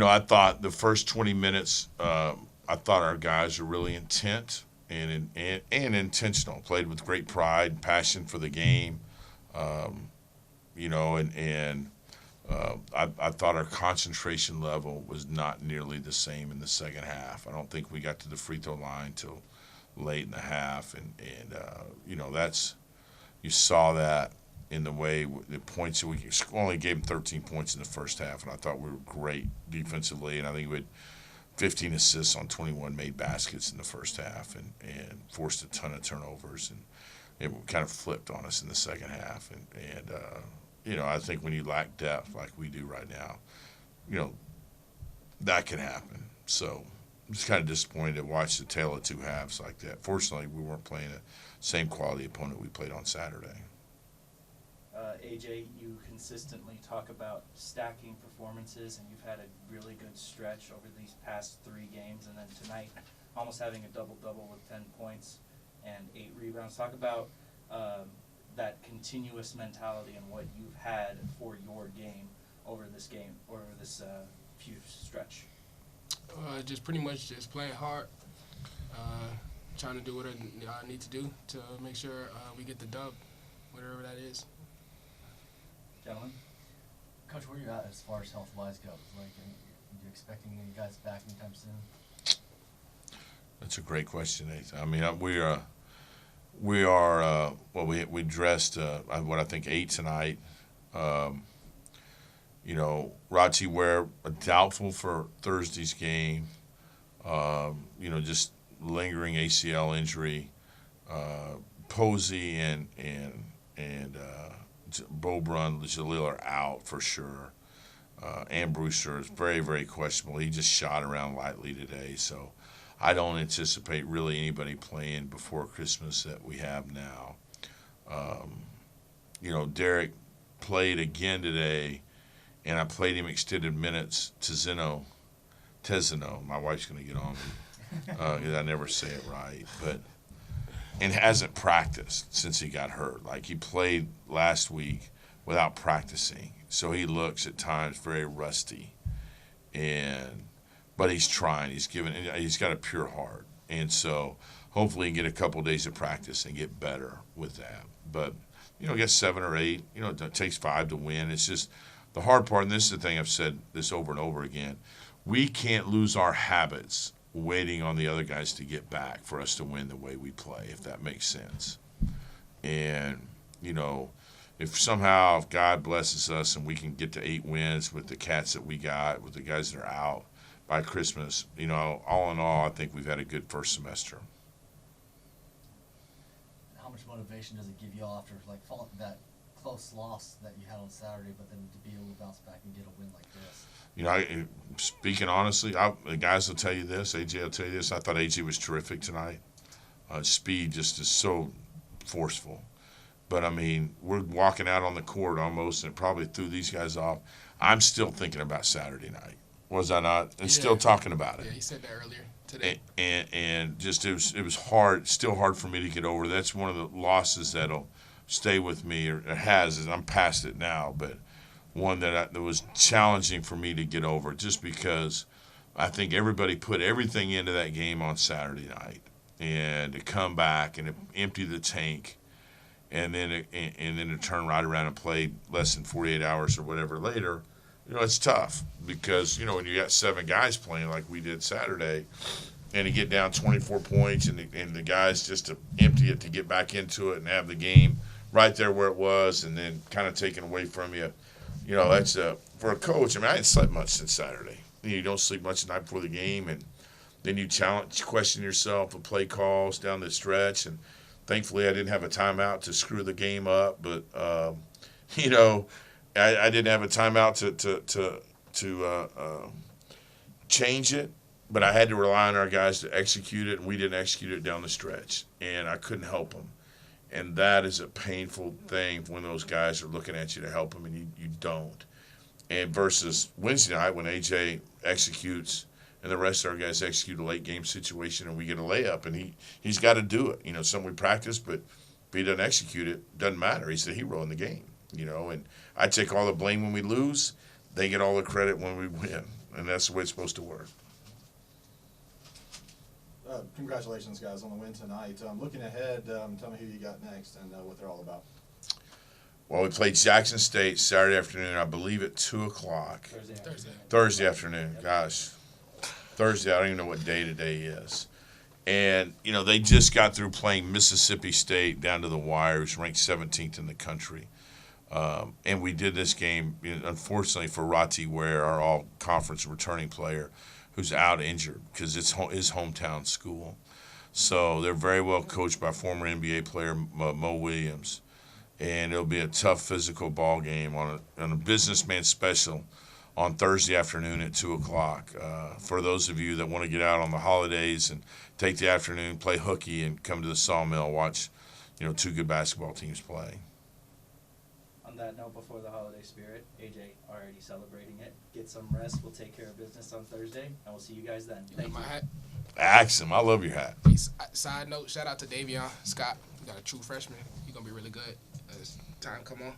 I thought the first 20 minutes, I thought our guys were really intent and intentional. Played with great pride and passion for the game. Um, I thought our concentration level was not nearly the same in the second half. I don't think we got to the free throw line till late in the half, and that's you saw that in the way the points that we only gave them 13 points in the first half, and I thought we were great defensively, and I think we had 15 assists on 21 made baskets in the first half, and forced a ton of turnovers, and it kind of flipped on us in the second half, and I think when you lack depth like we do right now, you know that can happen. So I'm just kind of disappointed to watch the tale of two halves like that. Fortunately, we weren't playing the same quality opponent we played on Saturday. AJ, you consistently talk about stacking performances, and you've had a really good stretch over these past 3 games, and then tonight almost having a double-double with 10 points and 8 rebounds. Talk about that continuous mentality and what you've had for your game over this few stretch. Just pretty much just playing hard, trying to do what I need to do to make sure we get the dub, whatever that is. Gentlemen? Coach, where are you at as far as health-wise goes? Like, are you expecting any guys back anytime soon? That's a great question, Nathan. I mean, we dressed what I think 8 tonight. Rachi Ware doubtful for Thursday's game. Just lingering ACL injury. Posey and Bobrun, Jalil are out for sure. And Brewster is very, very questionable. He just shot around lightly today, so I don't anticipate really anybody playing before Christmas that we have now. Derek played again today, and I played him extended minutes to Tezino. My wife's going to get on me because I never say it right, and hasn't practiced since he got hurt. Like, he played last week without practicing, so he looks at times very rusty, but he's trying. He's got a pure heart, and so hopefully he can get a couple of days of practice and get better with that. But I guess 7 or 8. It takes 5 to win. It's just the hard part, and this is the thing I've said this over and over again. We can't lose our habits waiting on the other guys to get back for us to win the way we play, if that makes sense. And if somehow God blesses us and we can get to 8 wins with the cats that we got, with the guys that are out by Christmas, all in all, I think we've had a good first semester. How much motivation does it give you all after following that close loss that you had on Saturday, but then to be able to bounce back and get a win like this? Speaking honestly, the guys will tell you this. AJ will tell you this. I thought AJ was terrific tonight. Speed just is so forceful. But, I mean, we're walking out on the court almost and probably threw these guys off. I'm still thinking about Saturday night. Was I not? And still talking about it. Yeah, he said that earlier today. And just it was hard, still hard for me to get over. That's one of the losses that'll stay with me, or it has. I'm past it now, but one that was challenging for me to get over, just because I think everybody put everything into that game on Saturday night, and to come back and empty the tank, and then to turn right around and play less than 48 hours or whatever later, it's tough, because when you got 7 guys playing like we did Saturday, and to get down 24 points, and the guys just to empty it to get back into it and have the game right there where it was, and then kind of taken away from you. That's for a coach. I mean, I didn't sleep much since Saturday. You don't sleep much the night before the game, and then you question yourself with play calls down the stretch. And thankfully, I didn't have a timeout to screw the game up. But I didn't have a timeout to change it. But I had to rely on our guys to execute it, and we didn't execute it down the stretch, and I couldn't help them. And that is a painful thing when those guys are looking at you to help them and you don't. And versus Wednesday night when AJ executes and the rest of our guys execute a late game situation and we get a layup, and he's got to do it. Some we practice, but if he doesn't execute it, doesn't matter. He's the hero in the game, and I take all the blame when we lose. They get all the credit when we win. and that's the way it's supposed to work. Congratulations, guys, on the win tonight. Looking ahead, tell me who you got next and what they're all about. Well, we played Jackson State Saturday afternoon, I believe at 2:00. Thursday afternoon. Gosh, Thursday. I don't even know what day today is. And they just got through playing Mississippi State down to the wire, who's ranked 17th in the country. And we did this game, unfortunately, for Rati Ware, our all-conference returning player, who's out injured because it's his hometown school. So they're very well coached by former NBA player Mo Williams. And it'll be a tough physical ball game on a businessman special on Thursday afternoon at 2:00. For those of you that want to get out on the holidays and take the afternoon, play hooky, and come to the Sawmill, watch two good basketball teams play. On that note, before the holiday spirit, AJ already celebrating it. Get some rest. We'll take care of business on Thursday, and we'll see you guys then. You got my hat? Axum, I love your hat. Side note, shout out to Davion Scott. We got a true freshman. He's going to be really good as time come on.